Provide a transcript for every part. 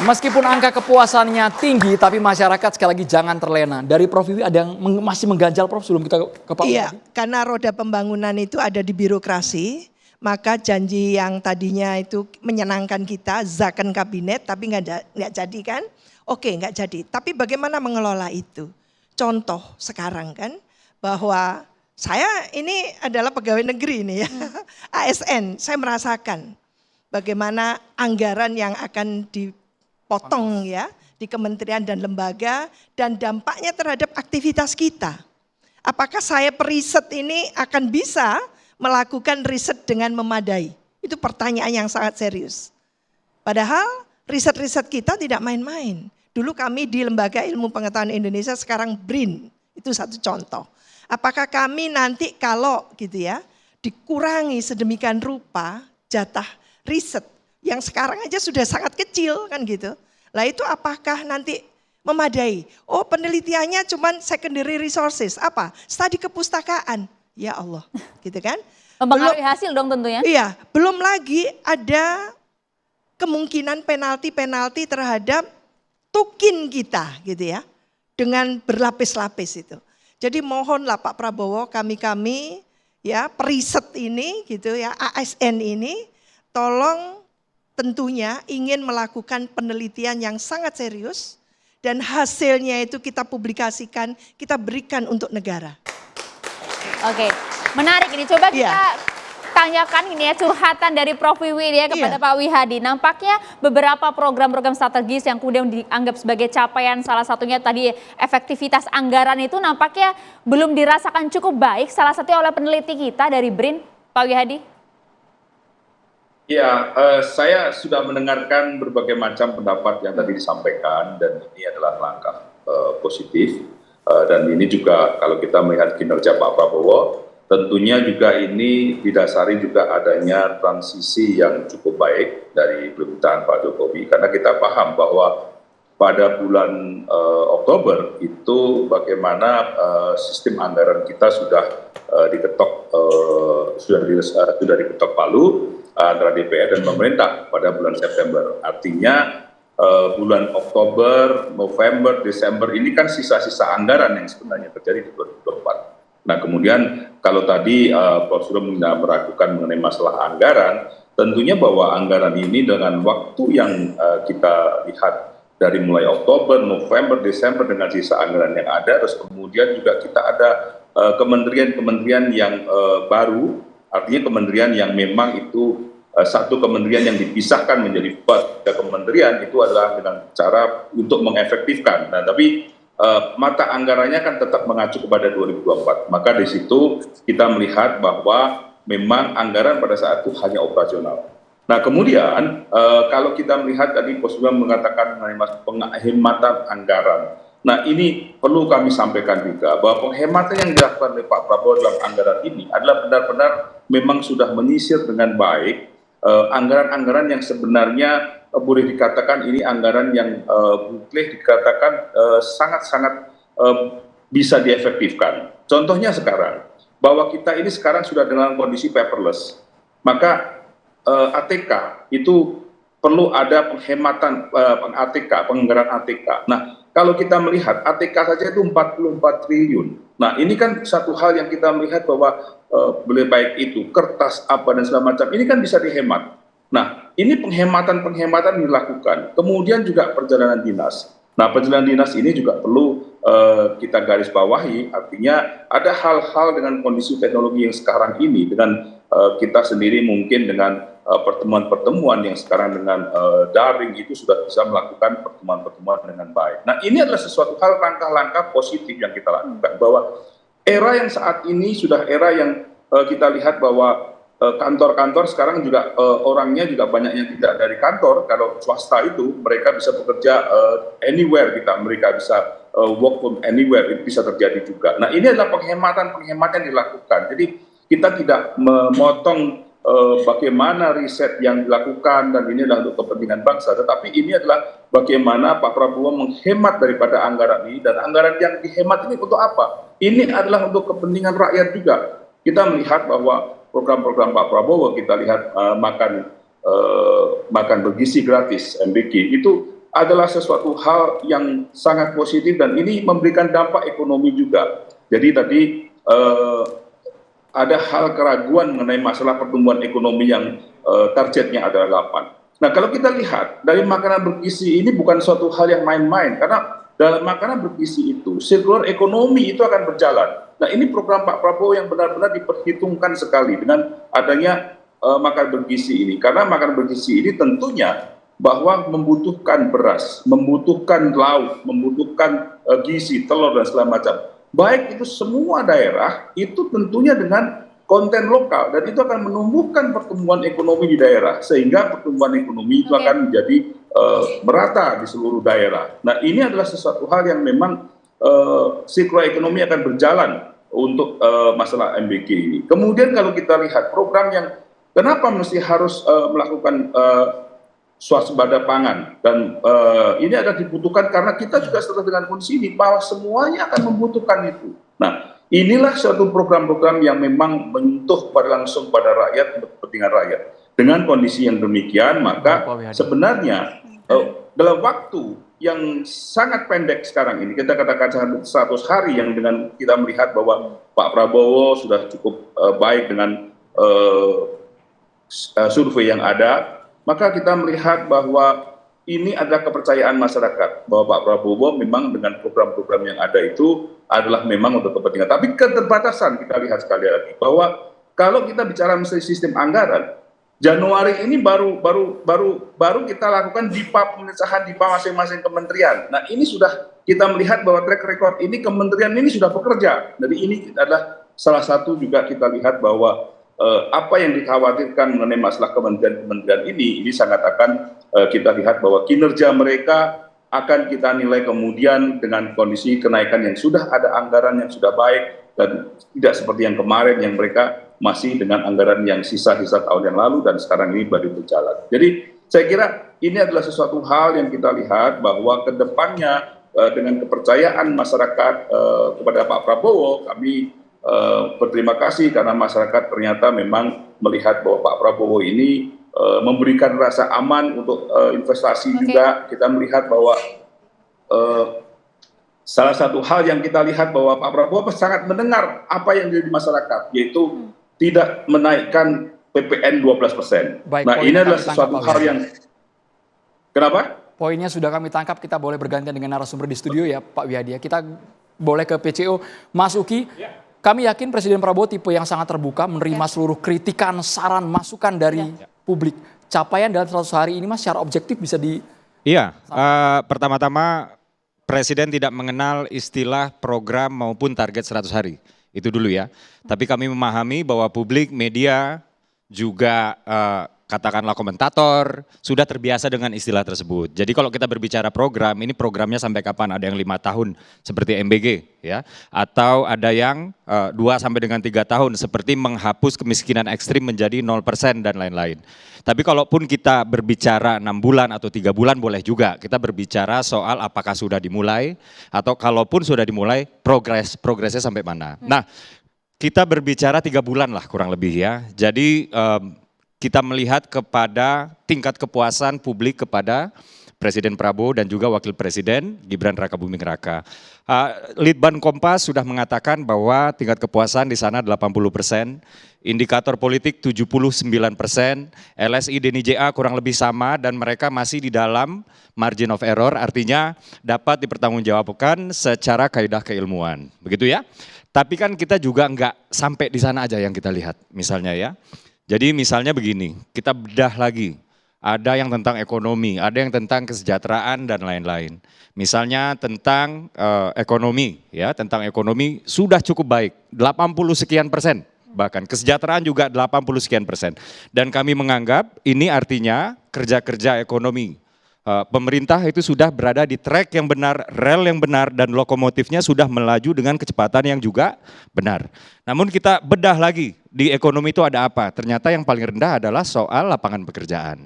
Meskipun angka kepuasannya tinggi, tapi masyarakat sekali lagi jangan terlena. Dari Prof Wiwi ada yang masih mengganjal Prof sebelum kita ke Pak Iya, Wiwi? karena roda pembangunan itu ada di birokrasi, maka janji yang tadinya itu menyenangkan kita, zakon kabinet, tapi nggak jadi kan? Oke, nggak jadi. Tapi bagaimana mengelola itu? Contoh sekarang kan, bahwa saya ini adalah pegawai negeri ini ya, ASN, saya merasakan bagaimana anggaran yang akan dipotong ya di kementerian dan lembaga dan dampaknya terhadap aktivitas kita. Apakah saya periset ini akan bisa melakukan riset dengan memadai? Itu pertanyaan yang sangat serius. Padahal riset-riset kita tidak main-main. Dulu kami di Lembaga Ilmu Pengetahuan Indonesia, sekarang BRIN. Itu satu contoh. Apakah kami nanti kalau gitu ya, dikurangi sedemikian rupa jatah riset yang sekarang aja sudah sangat kecil kan gitu. Lah itu apakah nanti memadai? Oh, penelitiannya cuman secondary resources. Apa? Studi kepustakaan. Ya Allah, gitu kan? Mempengaruhi hasil dong tentunya. Iya, belum lagi ada kemungkinan penalti-penalti terhadap tukin kita gitu ya. Dengan berlapis-lapis itu. Jadi mohonlah Pak Prabowo, kami-kami ya periset ini gitu ya, ASN ini tolong tentunya ingin melakukan penelitian yang sangat serius dan hasilnya itu kita publikasikan, kita berikan untuk negara. Oke, menarik ini. Coba kita tanyakan ini ya, curhatan dari Prof Wiwi ya kepada Pak Wihadi. Nampaknya beberapa program-program strategis yang kemudian dianggap sebagai capaian, salah satunya tadi efektivitas anggaran itu nampaknya belum dirasakan cukup baik, salah satunya oleh peneliti kita dari BRIN, Pak Wihadi. Ya, saya sudah mendengarkan berbagai macam pendapat yang tadi disampaikan dan ini adalah langkah positif dan ini juga kalau kita melihat kinerja Pak Prabowo, tentunya juga ini didasari juga adanya transisi yang cukup baik dari pemerintahan Pak Jokowi karena kita paham bahwa pada bulan Oktober itu bagaimana sistem anggaran kita sudah diketok sudah diketok palu antara DPR dan pemerintah pada bulan September. Artinya bulan Oktober, November, Desember ini kan sisa-sisa anggaran yang sebenarnya terjadi di 2024. Nah kemudian kalau tadi Prof. Sudah meragukan mengenai masalah anggaran, tentunya bahwa anggaran ini dengan waktu yang kita lihat dari mulai Oktober, November, Desember dengan sisa anggaran yang ada, terus kemudian juga kita ada kementerian-kementerian yang baru, artinya kementerian yang memang itu satu kementerian yang dipisahkan menjadi tiga kementerian itu adalah dengan cara untuk mengefektifkan. Nah, tapi mata anggarannya kan tetap mengacu kepada 2024. Maka di situ kita melihat bahwa memang anggaran pada saat itu hanya operasional. Nah, kemudian kalau kita melihat tadi Pak Sugeng mengatakan mengenai penghematan anggaran. Nah, ini perlu kami sampaikan juga bahwa penghematan yang dilakukan oleh Pak Prabowo dalam anggaran ini adalah benar-benar memang sudah menyisir dengan baik anggaran-anggaran yang sebenarnya boleh dikatakan ini anggaran yang boleh dikatakan sangat-sangat bisa diefektifkan. Contohnya sekarang, bahwa kita ini sekarang sudah dalam kondisi paperless, maka ATK itu perlu ada penghematan penganggaran ATK. Nah, kalau kita melihat ATK saja itu 44 triliun. Nah, ini kan satu hal yang kita melihat bahwa boleh baik itu kertas apa dan segala macam ini kan bisa dihemat. Nah, ini penghematan dilakukan. Kemudian juga perjalanan dinas. Nah, perjalanan dinas ini juga perlu kita garis bawahi. Artinya ada hal-hal dengan kondisi teknologi yang sekarang ini dengan kita sendiri mungkin dengan pertemuan-pertemuan yang sekarang dengan daring itu sudah bisa melakukan pertemuan-pertemuan dengan baik. Nah, ini adalah sesuatu hal langkah-langkah positif yang kita lakukan bahwa era yang saat ini sudah era yang kita lihat bahwa kantor-kantor sekarang juga orangnya juga banyak yang tidak dari kantor. Kalau swasta itu mereka bisa bekerja anywhere, mereka bisa work from anywhere, itu bisa terjadi juga. Nah, ini adalah penghematan yang dilakukan. Jadi kita tidak memotong bagaimana riset yang dilakukan dan ini adalah untuk kepentingan bangsa, tetapi ini adalah bagaimana Pak Prabowo menghemat daripada anggaran ini, dan anggaran yang dihemat ini untuk apa? Ini adalah untuk kepentingan rakyat juga. Kita melihat bahwa program-program Pak Prabowo, kita lihat makan bergizi gratis MBG itu adalah sesuatu hal yang sangat positif dan ini memberikan dampak ekonomi juga. Jadi tadi ada hal keraguan mengenai masalah pertumbuhan ekonomi yang targetnya adalah 8. Nah kalau kita lihat dari makanan bergizi ini bukan suatu hal yang main-main, karena dalam makanan bergizi itu sirkular ekonomi itu akan berjalan. Nah ini program Pak Prabowo yang benar-benar diperhitungkan sekali dengan adanya makanan bergizi ini, karena makanan bergizi ini tentunya bahwa membutuhkan beras, membutuhkan lauk, membutuhkan gizi, telur dan segala macam. Baik itu semua daerah itu tentunya dengan konten lokal dan itu akan menumbuhkan pertumbuhan ekonomi di daerah sehingga pertumbuhan ekonomi itu akan menjadi merata di seluruh daerah. Nah ini adalah sesuatu hal yang memang sirkular ekonomi akan berjalan untuk masalah MBG ini. Kemudian kalau kita lihat program yang kenapa mesti harus melakukan swasembada pangan dan ini ada dibutuhkan karena kita juga setelah dengan kondisi ini bahwa semuanya akan membutuhkan itu. Nah inilah suatu program-program yang memang menyentuh pada langsung pada rakyat untuk kepentingan rakyat. Dengan kondisi yang demikian maka sebenarnya dalam waktu yang sangat pendek sekarang ini, kita katakan 100 hari yang dengan kita melihat bahwa Pak Prabowo sudah cukup baik dengan survei yang ada, maka kita melihat bahwa ini adalah kepercayaan masyarakat bahwa Pak Prabowo memang dengan program-program yang ada itu adalah memang untuk kepentingan. Tapi keterbatasan kita lihat sekali lagi bahwa kalau kita bicara mesti sistem anggaran, Januari ini baru kita lakukan DIPA pengesahan DIPA masing-masing kementerian. Nah ini sudah kita melihat bahwa track record ini kementerian ini sudah bekerja. Jadi ini adalah salah satu juga kita lihat bahwa apa yang dikhawatirkan mengenai masalah kementerian ini sangat akan kita lihat bahwa kinerja mereka akan kita nilai kemudian dengan kondisi kenaikan yang sudah ada anggaran yang sudah baik dan tidak seperti yang kemarin yang mereka masih dengan anggaran yang sisa-sisa tahun yang lalu dan sekarang ini baru berjalan. Jadi saya kira ini adalah sesuatu hal yang kita lihat bahwa ke depannya dengan kepercayaan masyarakat kepada Pak Prabowo, kami berterima kasih karena masyarakat ternyata memang melihat bahwa Pak Prabowo ini memberikan rasa aman untuk investasi juga. Kita melihat bahwa salah satu hal yang kita lihat bahwa Pak Prabowo sangat mendengar apa yang jadi di masyarakat, yaitu tidak menaikkan PPN 12%. Baik, nah ini adalah sesuatu hal yang kenapa? Poinnya sudah kami tangkap, kita boleh bergantian dengan narasumber di studio ya Pak Wihadi. Kita boleh ke PCO. Mas Uki, kami yakin Presiden Prabowo tipe yang sangat terbuka, menerima seluruh kritikan, saran, masukan dari publik. Capaian dalam 100 hari ini Mas secara objektif bisa di... Iya, pertama-tama Presiden tidak mengenal istilah program maupun target 100 hari. Itu dulu ya. Tapi kami memahami bahwa publik, media, juga katakanlah komentator sudah terbiasa dengan istilah tersebut. Jadi kalau kita berbicara program, ini programnya sampai kapan? Ada yang 5 tahun seperti MBG ya, atau ada yang 2 sampai dengan 3 tahun seperti menghapus kemiskinan ekstrim menjadi 0% dan lain-lain. Tapi kalaupun kita berbicara 6 bulan atau 3 bulan boleh juga. Kita berbicara soal apakah sudah dimulai atau kalaupun sudah dimulai progresnya sampai mana. Nah, kita berbicara 3 bulan lah kurang lebih ya. Jadi kita melihat kepada tingkat kepuasan publik kepada Presiden Prabowo dan juga Wakil Presiden Gibran Rakabuming Raka. Litbang Kompas sudah mengatakan bahwa tingkat kepuasan di sana 80%, indikator politik 79%, LSI Denny JA kurang lebih sama dan mereka masih di dalam margin of error, artinya dapat dipertanggungjawabkan secara kaidah keilmuan. Begitu ya. Tapi kan kita juga enggak sampai di sana aja yang kita lihat misalnya ya. Jadi misalnya begini, kita bedah lagi. Ada yang tentang ekonomi, ada yang tentang kesejahteraan dan lain-lain. Misalnya tentang ekonomi, ya, tentang ekonomi sudah cukup baik, 80 sekian persen. Bahkan kesejahteraan juga 80 sekian persen. Dan kami menganggap ini artinya kerja-kerja ekonomi. Pemerintah itu sudah berada di track yang benar, rel yang benar, dan lokomotifnya sudah melaju dengan kecepatan yang juga benar. Namun kita bedah lagi, di ekonomi itu ada apa? Ternyata yang paling rendah adalah soal lapangan pekerjaan.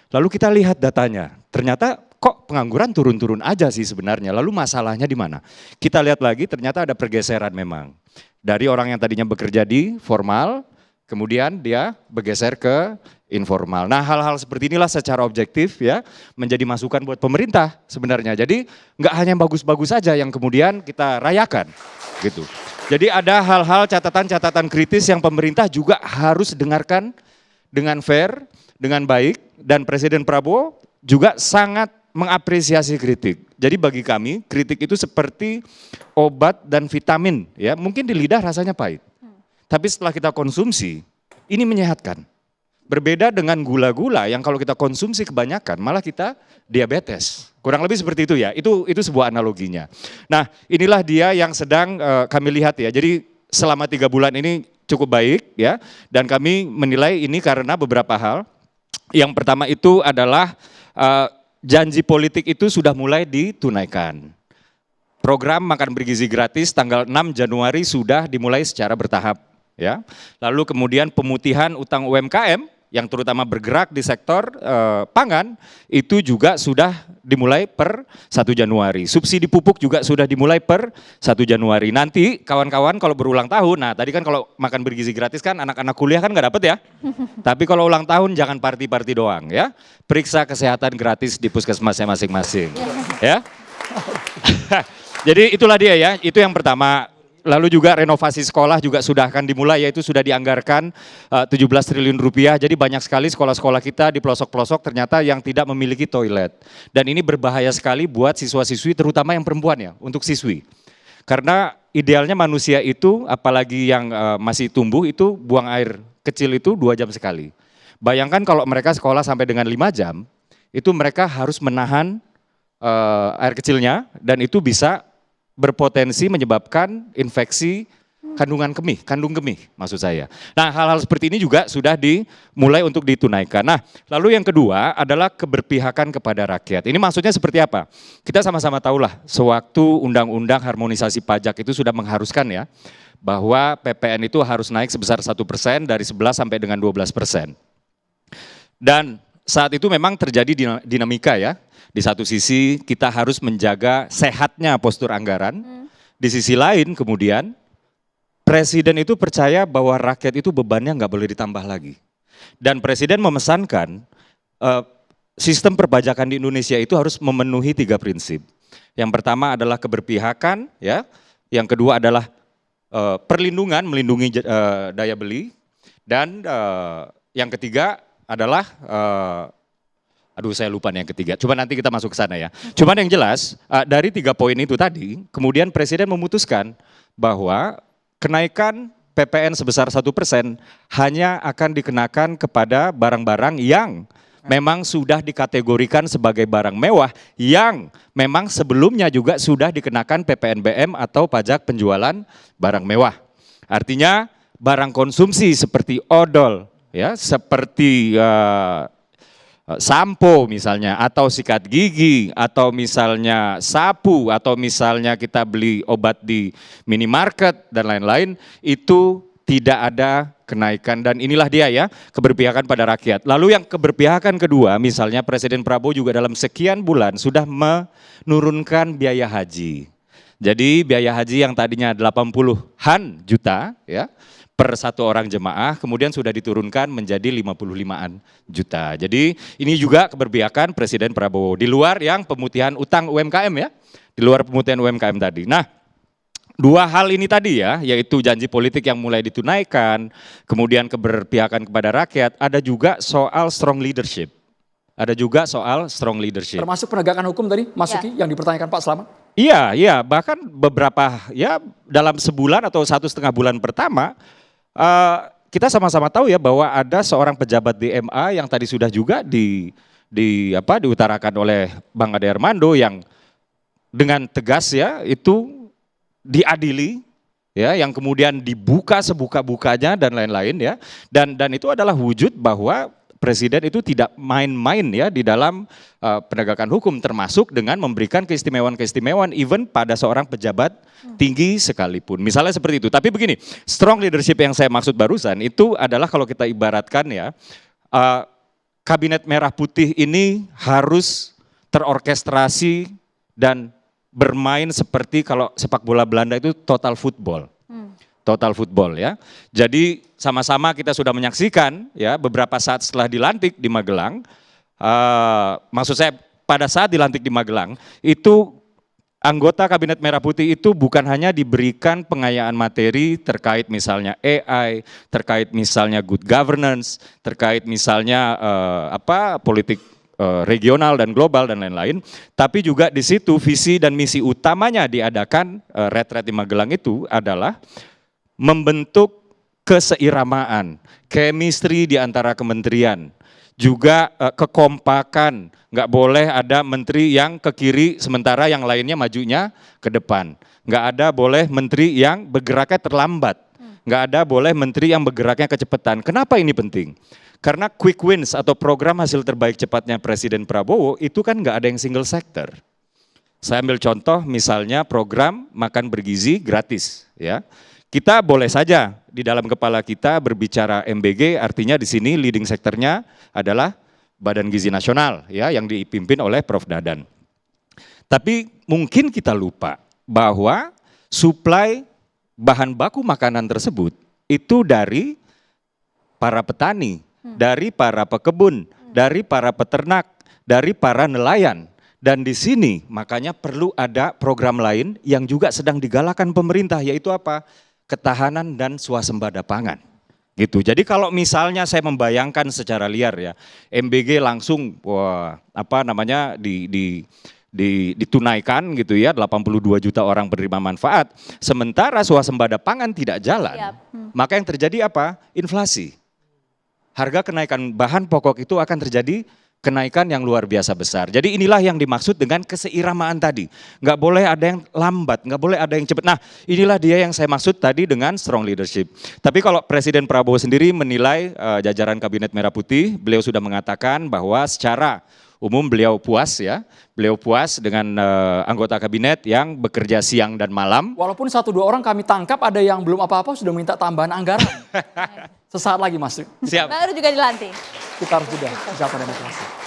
Lalu kita lihat datanya, ternyata kok pengangguran turun-turun aja sih sebenarnya, lalu masalahnya di mana? Kita lihat lagi ternyata ada pergeseran memang. Dari orang yang tadinya bekerja di formal, kemudian dia bergeser ke informal. Nah, hal-hal seperti inilah secara objektif ya menjadi masukan buat pemerintah sebenarnya. Jadi nggak hanya yang bagus-bagus saja yang kemudian kita rayakan gitu. Jadi ada hal-hal catatan-catatan kritis yang pemerintah juga harus dengarkan dengan fair, dengan baik, dan Presiden Prabowo juga sangat mengapresiasi kritik. Jadi bagi kami kritik itu seperti obat dan vitamin ya, mungkin di lidah rasanya pahit. Tapi setelah kita konsumsi, ini menyehatkan. Berbeda dengan gula-gula yang kalau kita konsumsi kebanyakan malah kita diabetes. Kurang lebih seperti itu ya, itu sebuah analoginya. Nah, inilah dia yang sedang kami lihat ya. Jadi selama 3 bulan ini cukup baik ya, dan kami menilai ini karena beberapa hal. Yang pertama itu adalah janji politik itu sudah mulai ditunaikan. Program makan bergizi gratis tanggal 6 Januari sudah dimulai secara bertahap ya. Lalu kemudian pemutihan utang UMKM yang terutama bergerak di sektor pangan itu juga sudah dimulai per 1 Januari. Subsidi pupuk juga sudah dimulai per 1 Januari. Nanti kawan-kawan kalau berulang tahun, nah tadi kan kalau makan bergizi gratis kan anak-anak kuliah kan nggak dapet ya. Tapi kalau ulang tahun jangan party-party doang ya. Periksa kesehatan gratis di puskesmasnya masing-masing. Ya. Jadi itulah dia ya, itu yang pertama. Lalu juga renovasi sekolah juga sudah akan dimulai, yaitu sudah dianggarkan 17 triliun rupiah. Jadi banyak sekali sekolah-sekolah kita di pelosok-pelosok ternyata yang tidak memiliki toilet. Dan ini berbahaya sekali buat siswa-siswi terutama yang perempuan ya, untuk siswi. Karena idealnya manusia itu apalagi yang masih tumbuh itu buang air kecil itu 2 jam sekali. Bayangkan kalau mereka sekolah sampai dengan 5 jam, itu mereka harus menahan air kecilnya dan itu bisa berpotensi menyebabkan infeksi kandung kemih maksud saya. Nah, hal-hal seperti ini juga sudah dimulai untuk ditunaikan. Nah, lalu yang kedua adalah keberpihakan kepada rakyat. Ini maksudnya seperti apa? Kita sama-sama tahulah sewaktu undang-undang harmonisasi pajak itu sudah mengharuskan ya bahwa PPN itu harus naik sebesar 1% dari 11 sampai dengan 12%. Dan saat itu memang terjadi dinamika ya. Di satu sisi kita harus menjaga sehatnya postur anggaran, di sisi lain kemudian Presiden itu percaya bahwa rakyat itu bebannya nggak boleh ditambah lagi. Dan Presiden memesankan sistem perpajakan di Indonesia itu harus memenuhi 3 prinsip. Yang pertama adalah keberpihakan, ya. Yang kedua adalah perlindungan, melindungi daya beli, dan yang ketiga adalah saya lupa nih yang ketiga, coba nanti kita masuk ke sana ya. Cuman yang jelas dari 3 poin itu tadi, kemudian Presiden memutuskan bahwa kenaikan PPN sebesar 1% hanya akan dikenakan kepada barang-barang yang memang sudah dikategorikan sebagai barang mewah, yang memang sebelumnya juga sudah dikenakan PPNBM atau pajak penjualan barang mewah. Artinya barang konsumsi seperti odol, ya, seperti sampo misalnya, atau sikat gigi, atau misalnya sapu, atau misalnya kita beli obat di minimarket dan lain-lain, itu tidak ada kenaikan. Dan inilah dia ya, keberpihakan pada rakyat. Lalu yang keberpihakan kedua, misalnya Presiden Prabowo juga dalam sekian bulan sudah menurunkan biaya haji. Jadi biaya haji yang tadinya 80-an juta ya, per 1 orang jemaah, kemudian sudah diturunkan menjadi 55-an juta. Jadi ini juga keberpihakan Presiden Prabowo. Di luar yang pemutihan utang UMKM ya, di luar pemutihan UMKM tadi. Nah, 2 hal ini tadi ya, yaitu janji politik yang mulai ditunaikan, kemudian keberpihakan kepada rakyat, ada juga soal strong leadership. Termasuk penegakan hukum tadi, Mas Uki, yang dipertanyakan Pak Slamet? Iya, bahkan beberapa ya dalam sebulan atau 1,5 bulan pertama, kita sama-sama tahu ya bahwa ada seorang pejabat DMA yang tadi sudah juga diutarakan oleh Bang Ade Armando yang dengan tegas ya itu diadili ya, yang kemudian dibuka sebuka-bukanya dan lain-lain ya, dan itu adalah wujud bahwa Presiden itu tidak main-main ya di dalam penegakan hukum, termasuk dengan memberikan keistimewaan even pada seorang pejabat tinggi sekalipun. Misalnya seperti itu. Tapi begini, strong leadership yang saya maksud barusan itu adalah kalau kita ibaratkan ya, kabinet merah putih ini harus terorkestrasi dan bermain seperti kalau sepak bola Belanda itu total football. Total Football ya. Jadi sama-sama kita sudah menyaksikan ya beberapa saat setelah dilantik di Magelang, maksud saya pada saat dilantik di Magelang itu anggota Kabinet Merah Putih itu bukan hanya diberikan pengayaan materi terkait misalnya AI, terkait misalnya good governance, terkait misalnya politik regional dan global dan lain-lain, tapi juga di situ visi dan misi utamanya diadakan retret di Magelang itu adalah membentuk keseiramaan, chemistry di antara kementerian, juga kekompakan, nggak boleh ada menteri yang ke kiri sementara yang lainnya majunya ke depan, nggak ada boleh menteri yang bergeraknya terlambat, nggak ada boleh menteri yang bergeraknya kecepatan. Kenapa ini penting? Karena quick wins atau program hasil terbaik cepatnya Presiden Prabowo itu kan nggak ada yang single sector. Saya ambil contoh misalnya program makan bergizi gratis ya. Kita boleh saja di dalam kepala kita berbicara MBG, artinya di sini leading sektornya adalah Badan Gizi Nasional ya yang dipimpin oleh Prof. Dadan. Tapi mungkin kita lupa bahwa suplai bahan baku makanan tersebut itu dari para petani, dari para pekebun, dari para peternak, dari para nelayan. Dan di sini makanya perlu ada program lain yang juga sedang digalakan pemerintah, yaitu apa? Ketahanan dan swasembada pangan. Gitu. Jadi kalau misalnya saya membayangkan secara liar ya, MBG langsung ditunaikan gitu ya, 82 juta orang penerima manfaat, sementara swasembada pangan tidak jalan. Maka yang terjadi apa? Inflasi. Harga kenaikan bahan pokok itu akan terjadi kenaikan yang luar biasa besar. Jadi inilah yang dimaksud dengan keseiramaan tadi. Nggak boleh ada yang lambat, nggak boleh ada yang cepat. Nah inilah dia yang saya maksud tadi dengan strong leadership. Tapi kalau Presiden Prabowo sendiri menilai jajaran Kabinet Merah Putih, beliau sudah mengatakan bahwa secara umum beliau puas ya. Beliau puas dengan anggota kabinet yang bekerja siang dan malam. Walaupun 1-2 orang kami tangkap ada yang belum apa-apa sudah minta tambahan anggaran. Sesaat lagi Mas. Siap. Baru juga dilantik. Kita harus jeda. Siapa demokrasi.